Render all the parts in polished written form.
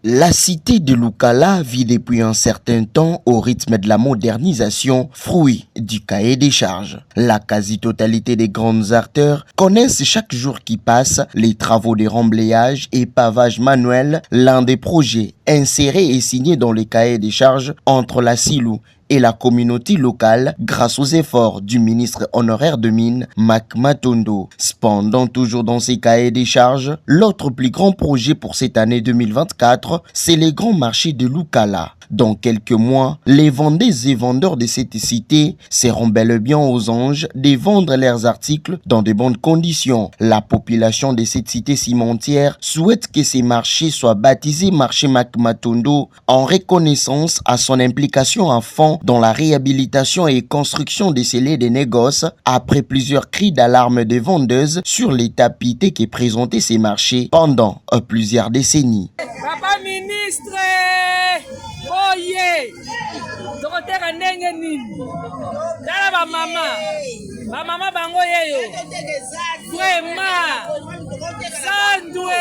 La cité de Lukala vit depuis un certain temps au rythme de la modernisation, fruit du cahier des charges. La quasi-totalité des grandes artères connaissent chaque jour qui passe les travaux de remblayage et pavage manuel, l'un des projets insérés et signés dans les cahiers des charges entre la Silou et la communauté locale grâce aux efforts du ministre honoraire de mines, Mac Matondo. Cependant, toujours dans ces cahiers des charges, l'autre plus grand projet pour cette année 2024, c'est les grands marchés de Lukala. Dans quelques mois, les vendeuses et vendeurs de cette cité seront bel et bien aux anges de vendre leurs articles dans de bonnes conditions. La population de cette cité cimentière souhaite que ces marchés soient baptisés marché Mac Matondo en reconnaissance à son implication à fond dans la réhabilitation et construction des scellés de négoces après plusieurs cris d'alarme des vendeuses sur l'état piteux qui présentait ces marchés pendant plusieurs décennies. Papa ministre, oye, docteur ndenge nini, tala ba mama bango yeyo, vraiment, sandwe.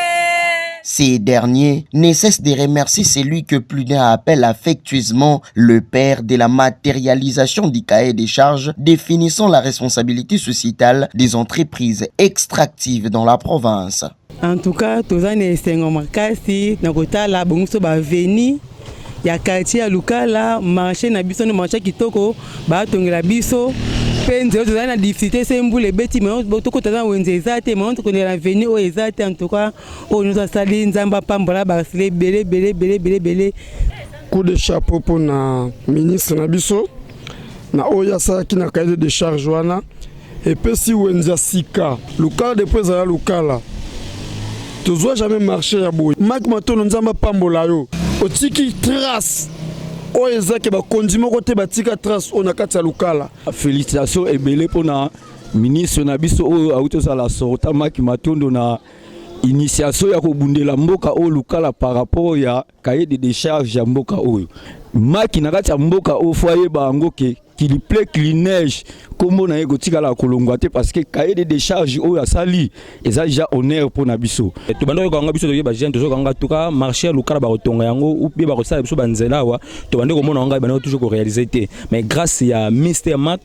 Ces derniers ne cessent de remercier celui que plus d'un appelle affectueusement le père de la matérialisation du cahier des charges définissant la responsabilité sociétale des entreprises extractives dans la province. En tout cas, tous les sengo makasi na kotala bongo ba veni ya quartier ya Lukala marché na biso no marché kitoko ba tongela biso penze tous na difficulté sembule beti mais toko tata wenze ezate mais on connaît la veni o ezate en tout cas on nous a sali nzamba pambola ba sele belé. Coup de chapeau pour na ministre na biso na oya sa ki na cahier de charge wana et puis si wenza sika Lukala depuis za Lukala tu dois jamais marcher à bout. Mac Matondo nzamba pambola yo. Otiki trace. O ezake ba kondimo kote batika trace on akati ya Lukala. Félicitations ebele pona ministre na biso o auto sala sorta Mac Matondo na initiation ya kobundela mboka o Lukala par rapport ya cahier de décharge ya mboka oyo. Mac na kati ya mboka o foyer bango ke qu'il plaît qu'il neige comme na yego tikala kolongwa te parce que cahier de décharge o ya sali eza déjà honneur pour na biso to bando ko nga biso to yeba gente to nga tuka marché Lukala ba kotonga yango ou bien ba ko sala biso banzela wa to bando ko mona nga ba toujours ko réaliser te mais grâce à Mr Mac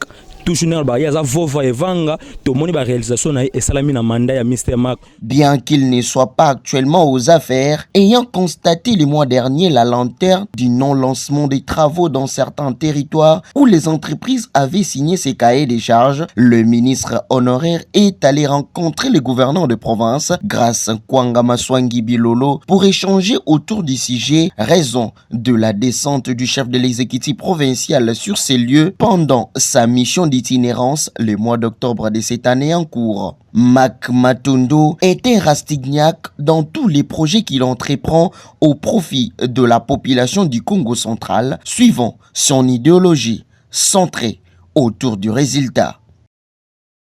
Bien qu'il ne soit pas actuellement aux affaires, ayant constaté le mois dernier la lenteur du non-lancement des travaux dans certains territoires où les entreprises avaient signé ces cahiers des charges, le ministre honoraire est allé rencontrer le gouverneur de province grâce à Kwanga Maswangi Bilolo pour échanger autour du sujet, raison de la descente du chef de l'exécutif provincial sur ces lieux pendant sa mission d'itinérance le mois d'octobre de cette année en cours. Mac Matondo était rastignac dans tous les projets qu'il entreprend au profit de la population du Congo central, suivant son idéologie centrée autour du résultat.